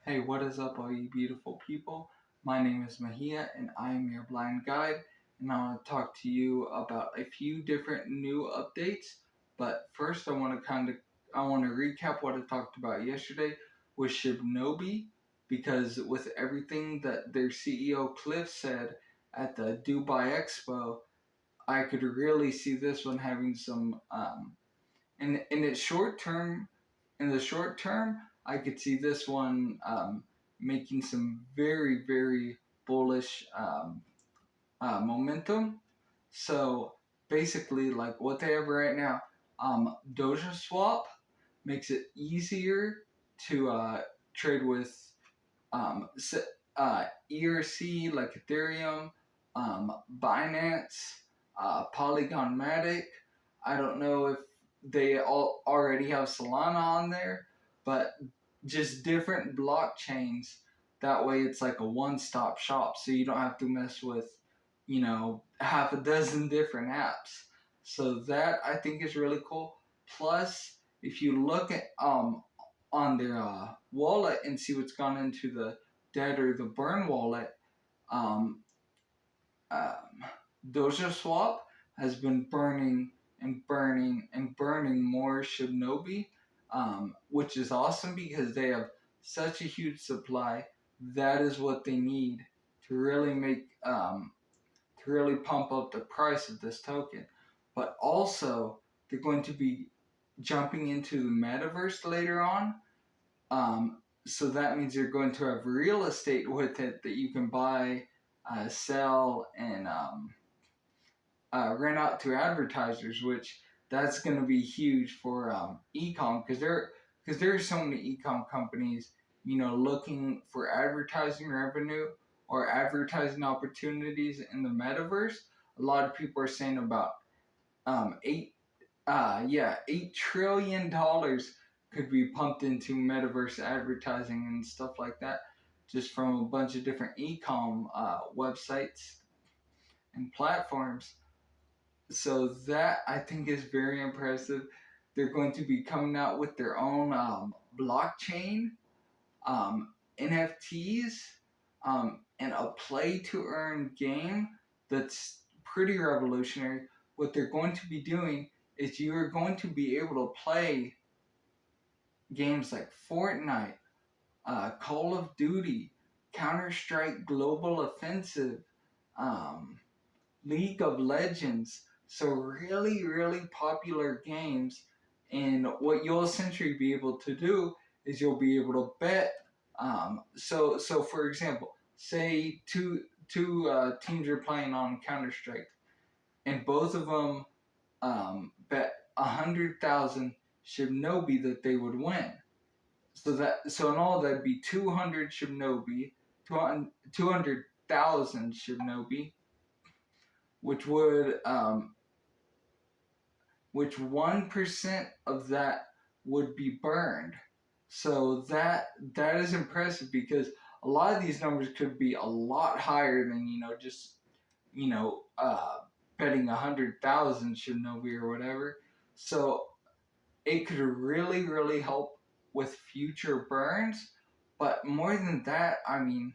Hey, what is up, all you beautiful people? My name is Mahia, and I am your blind guide, and I want to talk to you about a few different new updates. But first, I want to recap what I talked about yesterday with SHIBNOBI, because with everything that their CEO Cliff said at the Dubai Expo, I could really see this one having some in its short term, in the short term, I could see this one making some very, very bullish momentum. So basically, like what they have right now, Doja Swap makes it easier to trade with um, ERC like Ethereum, Binance, Polygon Matic. I don't know if they all already have Solana on there, but just different blockchains. That way, it's like a one-stop shop, so you don't have to mess with, half a dozen different apps. So that I think is really cool. Plus, if you look at on their wallet and see what's gone into the dead or the burn wallet, um, um, Doja Swap has been burning and burning and burning more SHIBNOBI, which is awesome because they have such a huge supply. That is what they need to really to really pump up the price of this token. But also, they're going to be jumping into the metaverse later on. So that means you're going to have real estate with it that you can buy, sell, and rent out to advertisers, which that's going to be huge for e-com because there are so many e-com companies, looking for advertising revenue or advertising opportunities in the metaverse. A lot of people are saying about 8 trillion dollars could be pumped into metaverse advertising and stuff like that, just from a bunch of different e-com websites and platforms. So that I think is very impressive. They're going to be coming out with their own blockchain, NFTs, and a play to earn game that's pretty revolutionary. What they're going to be doing is you are going to be able to play games like Fortnite, Call of Duty, Counter-Strike Global Offensive, um, League of Legends. So really, really popular games. And what you'll essentially be able to do is you'll be able to bet. So for example, say two teams are playing on Counter Strike, and both of them bet 100,000 SHIBNOBI that they would win. So in all that'd be 200 SHIBNOBI, 200,000 SHIBNOBI, which would which 1% of that would be burned. So that is impressive because a lot of these numbers could be a lot higher than just you know uh, betting 100,000 Shinobi or whatever. So it could really really help with future burns. But more than that, I mean,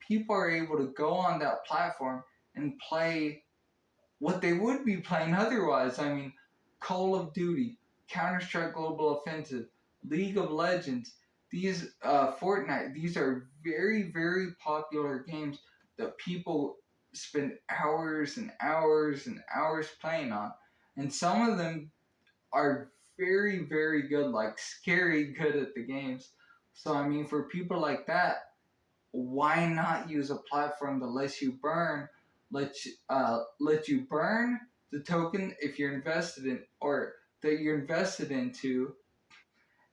people are able to go on that platform and play what they would be playing otherwise. I mean, Call of Duty, Counter Strike Global Offensive, League of Legends, these Fortnite. These are very very popular games that people spend hours and hours and hours playing on, and some of them are very very good, like scary good at the games. So I mean, for people like that, why not use a platform that lets you burn, let you burn the token if you're invested in, or that you're invested into,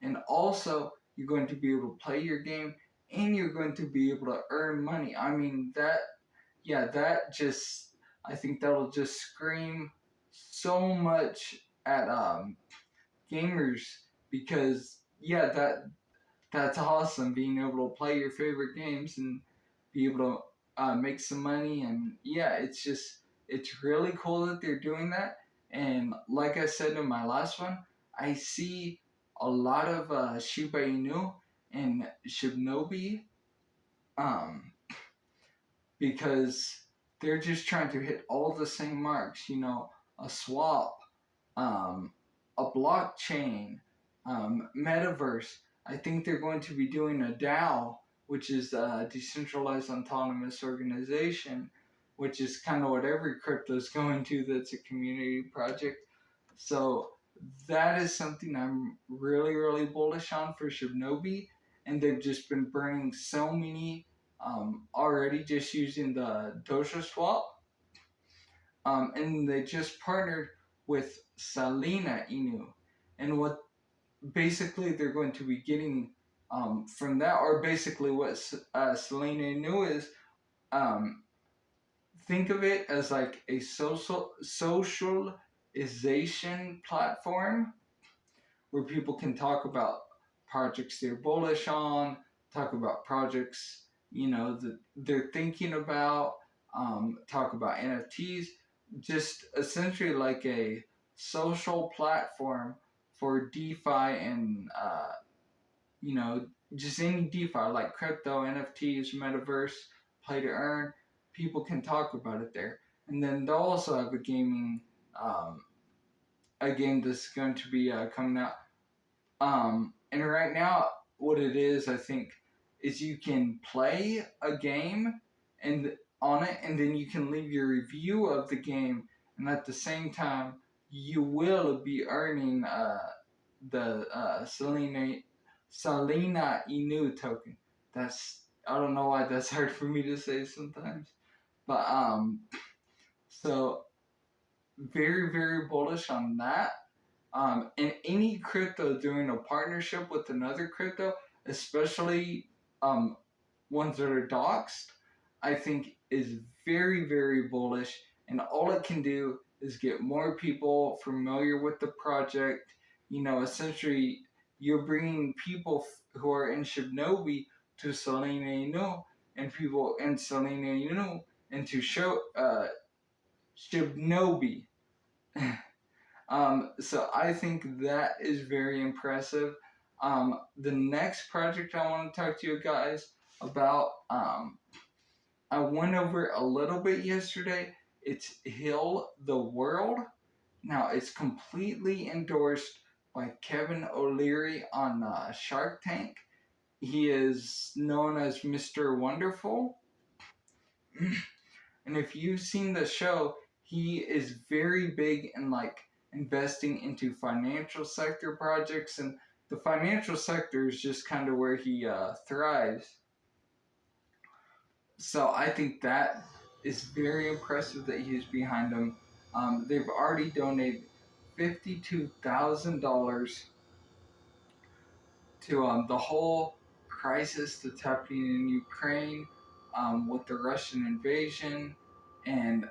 and also you're going to be able to play your game and you're going to be able to earn money. I mean that just, I think that'll just scream so much at gamers, because that's awesome, being able to play your favorite games and be able to make some money. And yeah, it's really cool that they're doing that. And like I said in my last one, I see a lot of Shiba Inu in SHIBNOBI, um, because they're just trying to hit all the same marks. A swap, um, a blockchain, metaverse. I think they're going to be doing a DAO, which is a decentralized autonomous organization, which is kind of what every crypto is going to. That's a community project. So that is something I'm really, really bullish on for SHIBNOBI, and they've just been burning so many already just using the Doja swap, and they just partnered with Selena Inu, and what basically they're going to be getting from that, or basically what Selena Inu is. Um, think of it as like a socialization platform where people can talk about projects they're bullish on, talk about projects that they're thinking about, talk about NFTs, just essentially like a social platform for DeFi and you know just any DeFi like crypto, NFTs, metaverse, play to earn. People can talk about it there, and then they'll also have um, a game that's going to be coming out, and right now, what it is, I think, is you can play a game and on it, and then you can leave your review of the game, and at the same time, you will be earning the Selena Inu token. I don't know why that's hard for me to say sometimes, but so very very bullish on that. And any crypto doing a partnership with another crypto, especially um, ones that are doxed, I think is very, very bullish. And all it can do is get more people familiar with the project. Essentially, you're bringing people who are in SHIBNOBI to Selena Inu, and people in Selena Inu into SHIBNOBI. So I think that is very impressive. The next project I want to talk to you guys about, I went over a little bit yesterday. It's Heal the World. Now, it's completely endorsed by Kevin O'Leary on Shark Tank. He is known as Mr. Wonderful. And if you've seen the show, he is very big in like investing into financial sector projects, and the financial sector is just kind of where he thrives. So I think that is very impressive that he's behind them. They've already donated $52,000 to the whole crisis that's happening in Ukraine with the Russian invasion. And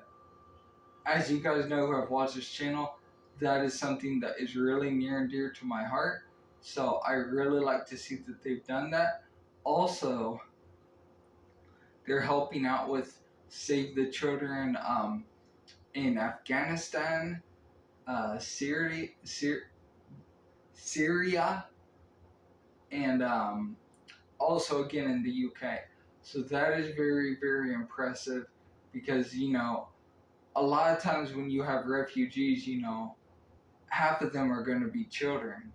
as you guys know who have watched this channel, that is something that is really near and dear to my heart. So I really like to see that they've done that. Also, they're helping out with Save the Children in Afghanistan, Syria, and also again in the UK. So that is very, very impressive because, a lot of times when you have refugees, half of them are going to be children,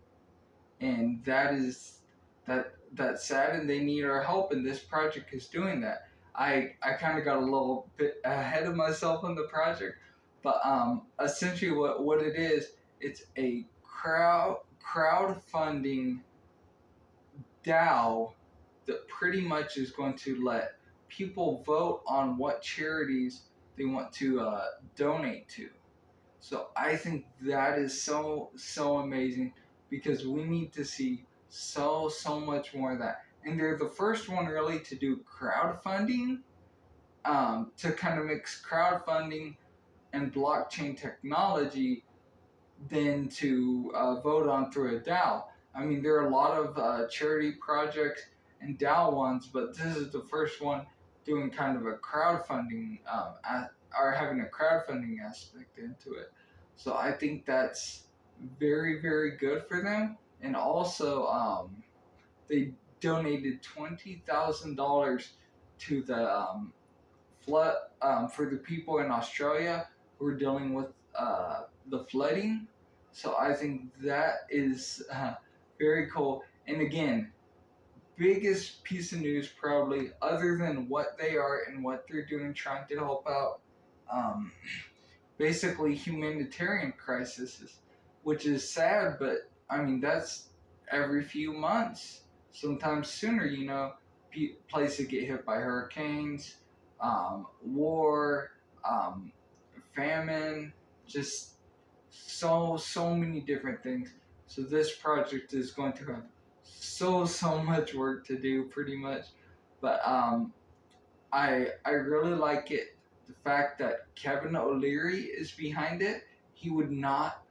and that's sad, and they need our help, and this project is doing that. I kind of got a little bit ahead of myself on the project, but essentially what it is, it's a crowdfunding DAO that pretty much is going to let people vote on what charities they want to donate to. So I think that is so amazing because we need to see so much more of that. And they're the first one really to do crowdfunding, to kind of mix crowdfunding and blockchain technology than to vote on through a DAO. I mean, there are a lot of charity projects and DAO ones, but this is the first one doing kind of a crowdfunding, or having a crowdfunding aspect into it. So I think that's very, very good for them. And also, they donated $20,000 to the flood for the people in Australia who are dealing with the flooding. So I think that is very cool. And again, biggest piece of news probably, other than what they are and what they're doing, trying to help out um, basically humanitarian crises, which is sad, but I mean, that's every few months, sometimes sooner, places get hit by hurricanes, war, um, famine, just so many different things. So this project is going to have so much work to do, pretty much. But I really like it. The fact that Kevin O'Leary is behind it. He would not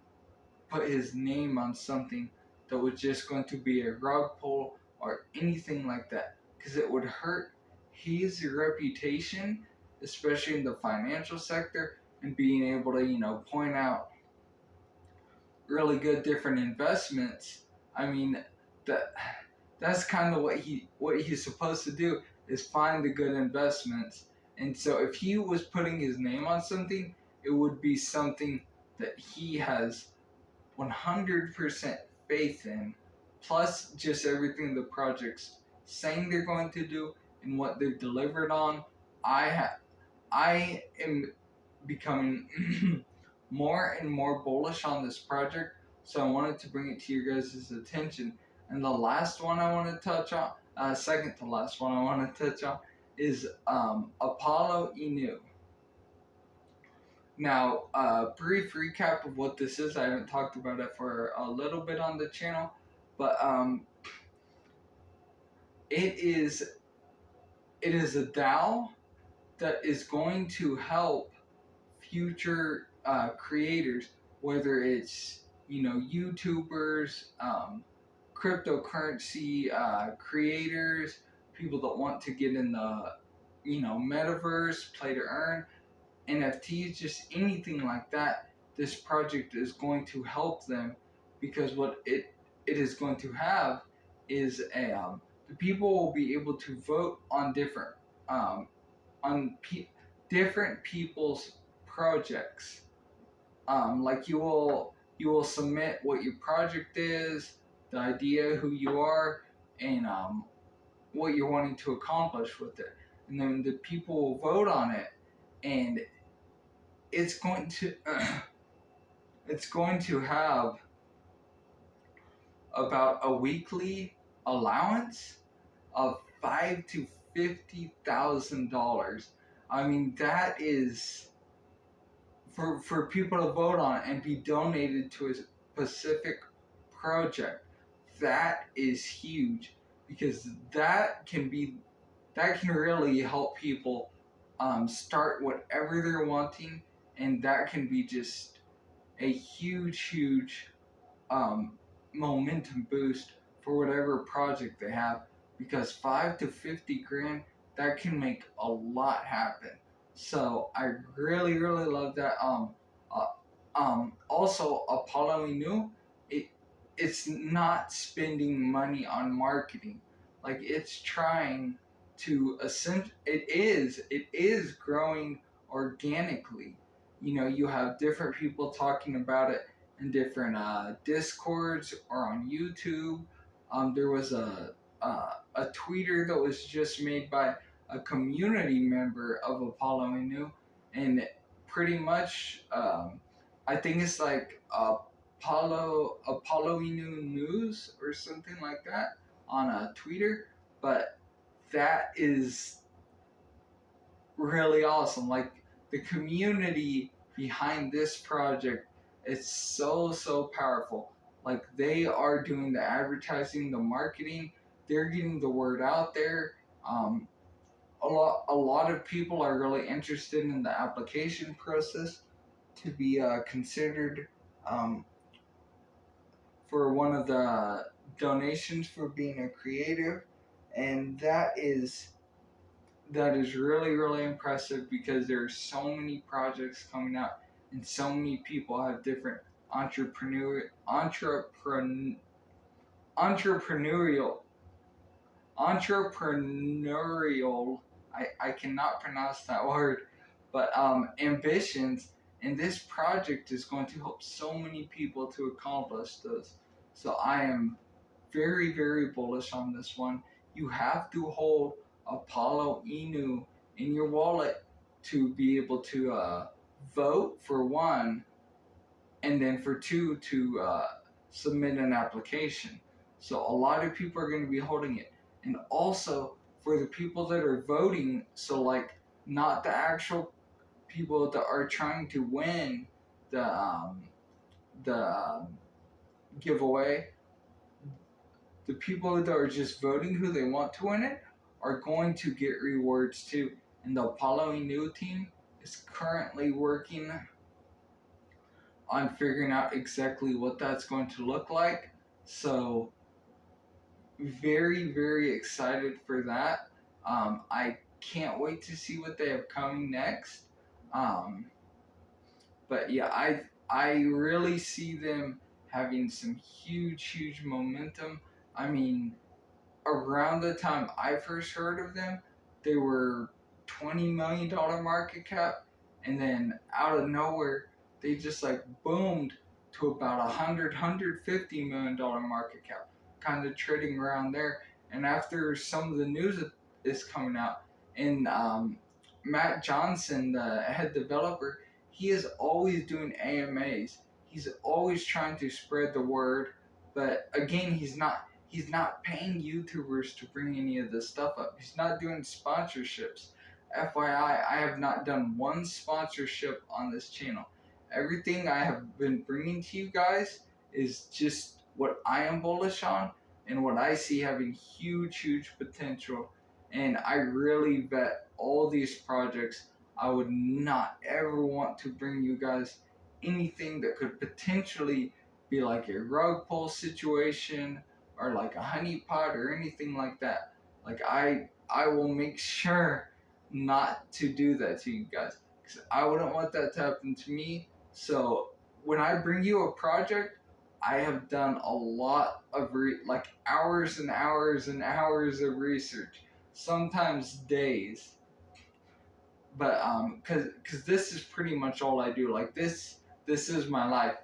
put his name on something that was just going to be a rug pull or anything like that, because it would hurt his reputation, especially in the financial sector, and being able to point out really good different investments. I mean, that that's kind of what he's supposed to do, is find the good investments. And so if he was putting his name on something, it would be something that he has 100% faith in, plus just everything the project's saying they're going to do and what they've delivered on. I am becoming more and more bullish on this project, so I wanted to bring it to your guys' attention. And the last one I want to touch on, second to last one I want to touch on, is Apollo Inu. Now, brief recap of what this is. I haven't talked about it for a little bit on the channel, but it is a DAO that is going to help future creators, whether it's YouTubers, cryptocurrency creators, people that want to get in the metaverse, play to earn, NFTs, just anything like that. This project is going to help them, because what it is going to have is the people will be able to vote on different um, different people's projects. Like you will submit what your project is, the idea, who you are, and what you're wanting to accomplish with it, and then the people will vote on it, and it's going to it's going to have about a weekly allowance of $5,000 to $50,000. I mean, that is for people to vote on and be donated to a specific project. That is huge, because that can really help people start whatever they're wanting, and that can be just a huge um, momentum boost for whatever project they have, because 5 to 50 grand, that can make a lot happen. So I really love that. Also Apollo Inu, it's not spending money on marketing, like it's trying to it is growing organically. You have different people talking about it in different discords or on YouTube. There was a tweeter that was just made by a community member of Apollo Inu, and pretty much I think it's like Apollo Inu News or something like that on a Twitter. But that is really awesome. Like, the community behind this project is so powerful. Like, they are doing the advertising, the marketing, they're getting the word out there. A lot of people are really interested in the application process to be considered for one of the donations for being a creative, and that is really impressive, because there are so many projects coming out, and so many people have different entrepreneurial entrepreneurial, I cannot pronounce that word, but ambitions. And this project is going to help so many people to accomplish this. So I am very, very bullish on this one. You have to hold Apollo Inu in your wallet to be able to vote for one, and then for two to submit an application. So a lot of people are going to be holding it, and also for the people that are voting. So like not the actual people that are trying to win the giveaway. The people that are just voting who they want to win it are going to get rewards too. And the Apollo Inu team is currently working on figuring out exactly what that's going to look like. So very, very excited for that. I can't wait to see what they have coming next. Um, but yeah, I really see them having some huge, huge momentum. I mean, around the time I first heard of them, they were $20 million market cap, and then out of nowhere, they just like boomed to about $150 million market cap, kind of trading around there. And after some of the news that is coming out, and Matt Johnson, the head developer, he is always doing AMAs. He's always trying to spread the word, but again, he's not paying YouTubers to bring any of this stuff up. He's not doing sponsorships. FYI, I have not done one sponsorship on this channel. Everything I have been bringing to you guys is just what I am bullish on and what I see having huge, huge potential. And I really bet all these projects. I would not ever want to bring you guys anything that could potentially be like a rug pull situation or like a honeypot or anything like that. Like I will make sure not to do that to you guys, because I wouldn't want that to happen to me. So when I bring you a project, I have done a lot of like hours and hours and hours of research, sometimes days. But cause this is pretty much all I do. Like this is my life.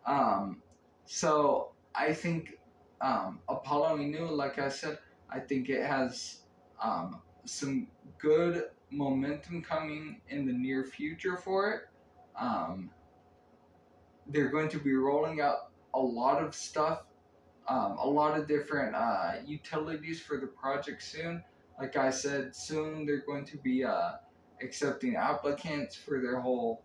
um, so I think Apollo Inu, like I said, I think it has some good momentum coming in the near future for it. Um, they're going to be rolling out a lot of stuff, a lot of different utilities for the project soon. Like I said, soon they're going to be accepting applicants for their whole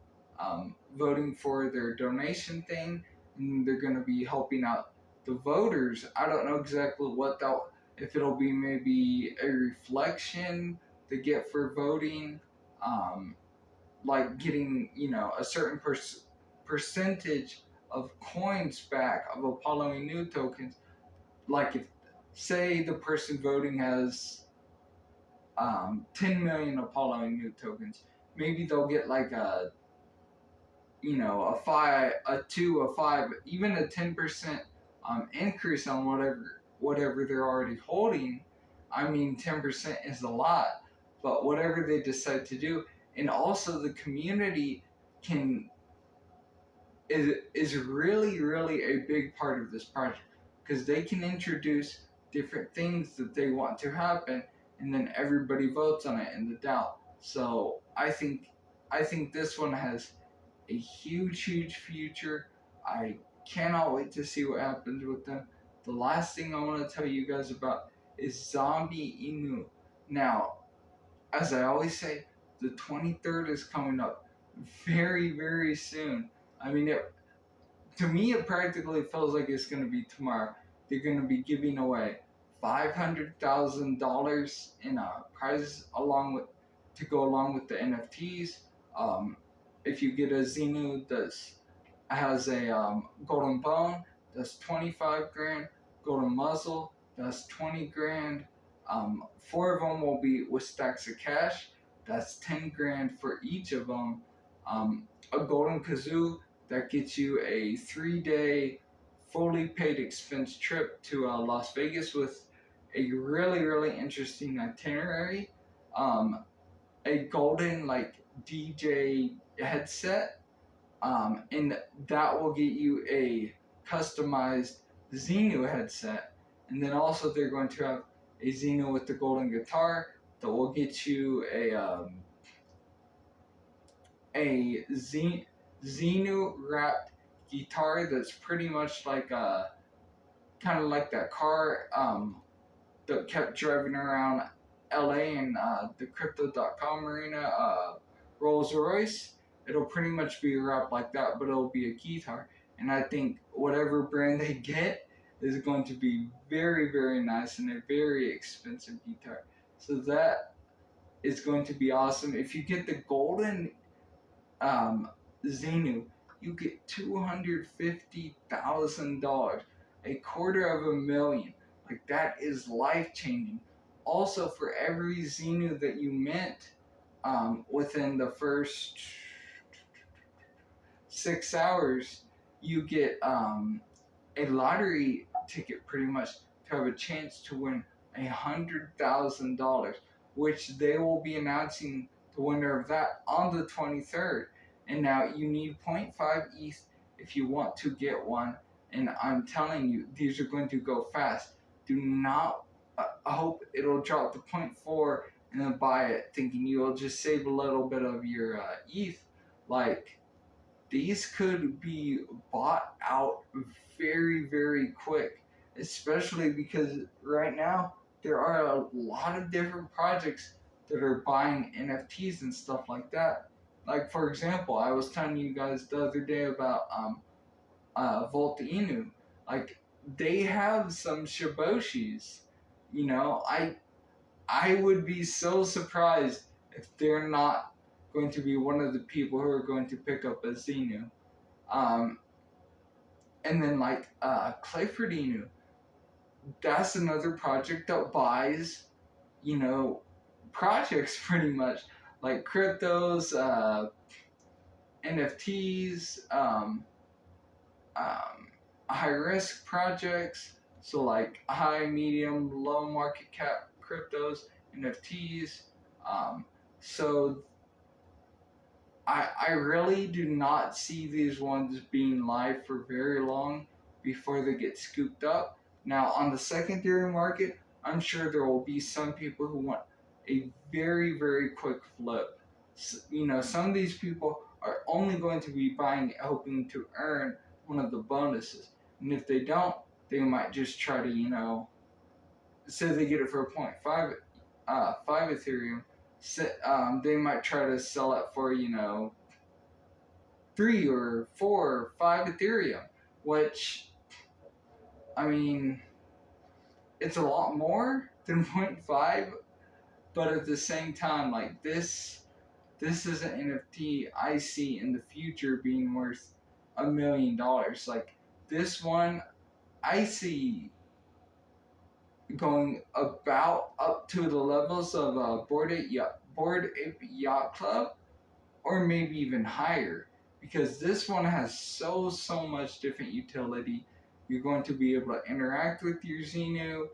voting for their donation thing, and they're going to be helping out the voters. I don't know exactly what that, if it'll be maybe a reflection they get for voting, like getting a certain percentage of coins back of Apollo Inu tokens. Like if say the person voting has 10 million Apollo Inu tokens, maybe they'll get like a 5, a 2, a 5, even a 10% increase on whatever they're already holding. I mean, 10% is a lot, but whatever they decide to do, and also the community can is really, really a big part of this project, because they can introduce different things that they want to happen, and then everybody votes on it in the DAO. So I think this one has a huge, huge future. I cannot wait to see what happens with them. The last thing I want to tell you guys about is Zombie Inu. Now, as I always say, the 23rd is coming up very, very soon. I mean, to me, it practically feels like it's going to be tomorrow. They're going to be giving away $500,000 in prizes to go along with the NFTs. If you get a Xenu that has a golden bone, that's 25 grand. Golden muzzle, that's 20 grand. 4 of them will be with stacks of cash. That's 10 grand for each of them. A golden kazoo, that gets you a 3-day fully paid expense trip to Las Vegas with a really, really interesting itinerary, a golden like DJ headset, and that will get you a customized Xenu headset. And then also they're going to have a Xenu with the golden guitar that will get you a Xenu wrapped guitar that's pretty much like a kind of like that car that kept driving around LA and the crypto.com arena, Rolls Royce. It'll pretty much be wrapped like that, but it'll be a guitar. And I think whatever brand they get is going to be very, very nice and a very expensive guitar. So that is going to be awesome. If you get the golden Xenu, you get $250,000, $250,000. Like that is life changing. Also, for every Xenu that you mint within the first 6 hours, you get a lottery ticket pretty much to have a chance to win $100,000, which they will be announcing the winner of that on the 23rd. And now you need 0.5 ETH if you want to get one. And I'm telling you, these are going to go fast. Do not hope it'll drop to 0.4 and then buy it thinking you'll just save a little bit of your ETH. Like, these could be bought out very, very quick, especially because right now there are a lot of different projects that are buying NFTs and stuff like that. Like, for example, I was telling you guys the other day about Volta Inu. Like, they have some Shiboshis. You know, I would be so surprised if they're not going to be one of the people who are going to pick up a Xenu. And then like Clayford Inu, that's another project that buys, you know, projects pretty much like cryptos, NFTs, high risk projects. So like high, medium, low market cap cryptos, NFTs. So I really do not see these ones being live for very long before they get scooped up. Now, on the secondary market, I'm sure there will be some people who want a very, very quick flip. So, you know, some of these people are only going to be buying hoping to earn one of the bonuses. And if they don't, they might just try to, you know, say they get it for 0.5 5 Ethereum. They might try to sell it for, you know, 3 or 4 or 5 Ethereum, which, I mean, it's a lot more than 0.5, but at the same time, like this is an NFT I see in the future being worth $1 million. Like this one, I see going about up to the levels of Bored Ape Yacht Club, or maybe even higher, because this one has so much different utility. You're going to be able to interact with your Xenu.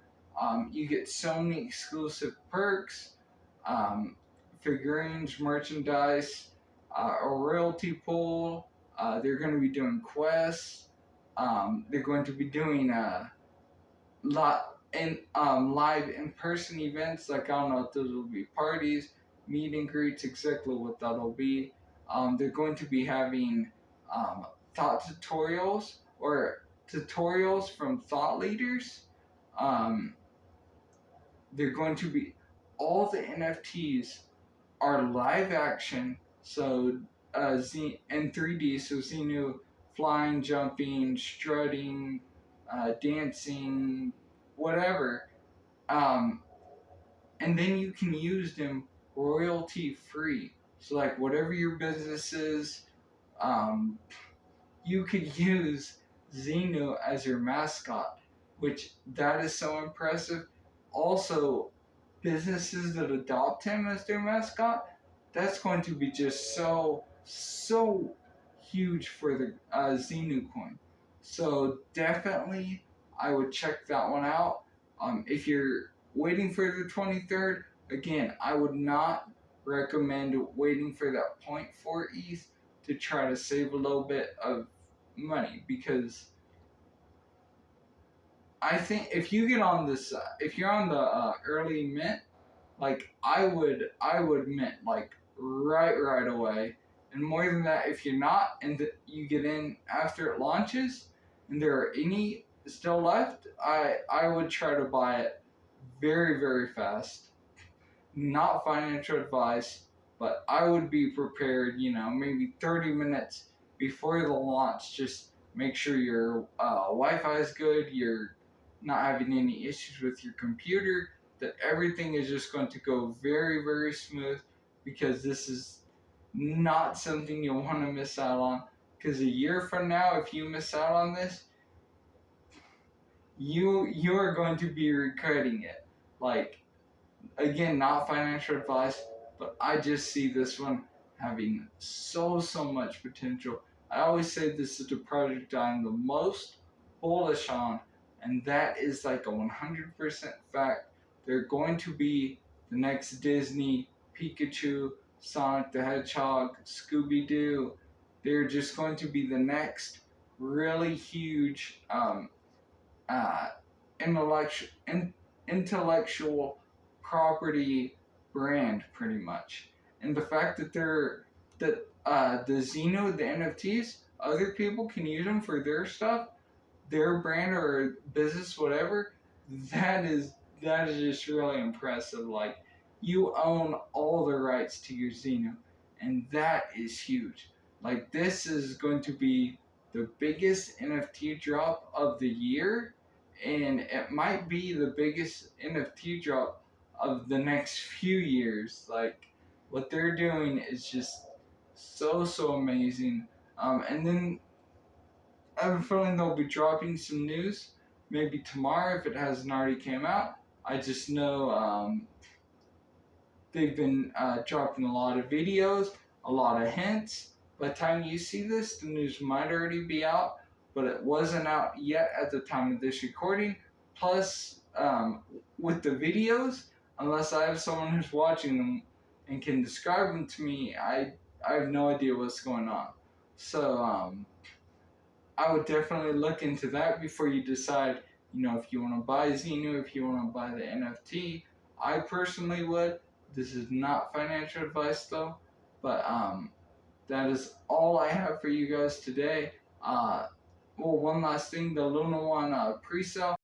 You get so many exclusive perks, figurines, merchandise, a royalty pool. They're going to be doing quests. They're going to be doing live in-person events. Like, I don't know if those will be parties, meet and greets, exactly what that'll be. They're going to be having thought tutorials or tutorials from thought leaders. They're going to be, all the NFTs are live action, so in 3D, so Xenu flying, jumping, strutting, dancing, whatever. And then you can use them royalty free. So like whatever your business is, you could use Xenu as your mascot, which that is so impressive. Also, businesses that adopt him as their mascot, that's going to be just so huge for the Xenu coin. So definitely, I would check that one out. If you're waiting for the 23rd, again, I would not recommend waiting for that point 0.4 ETH to try to save a little bit of money, because I think if you get on this, if you're on the early mint, like I would mint like right away. And more than that, if you're not and you get in after it launches, and there are any still left, I would try to buy it very fast. Not financial advice, but I would be prepared, maybe 30 minutes before the launch. Just make sure your Wi-Fi is good, you're not having any issues with your computer, that everything is just going to go very smooth, because this is not something you'll want to miss out on. Because a year from now, if you miss out on this, you are going to be regretting it. Like, again, not financial advice, but I just see this one having so much potential. I always say this is the project I'm the most bullish on, and that is like a 100% fact. They're going to be the next Disney, Pikachu, Sonic the Hedgehog, Scooby-Doo. They're just going to be the next really huge uh, intellectual intellectual property brand, pretty much. And the fact that the Xeno, the NFTs, other people can use them for their stuff, their brand or business, whatever. That is just really impressive. Like, you own all the rights to your Xeno, and that is huge. Like, this is going to be the biggest NFT drop of the year, and it might be the biggest NFT drop of the next few years. Like, what they're doing is just so amazing. And then I have a feeling they'll be dropping some news maybe tomorrow if it hasn't already came out. I just know they've been dropping a lot of videos, a lot of hints. By the time you see this, the news might already be out, but it wasn't out yet at the time of this recording. Plus, with the videos, unless I have someone who's watching them and can describe them to me, I have no idea what's going on. So I would definitely look into that before you decide, if you want to buy Xenu, if you want to buy the NFT. I personally would. This is not financial advice though, but that is all I have for you guys today. Well, one last thing, the Luna One pre-sale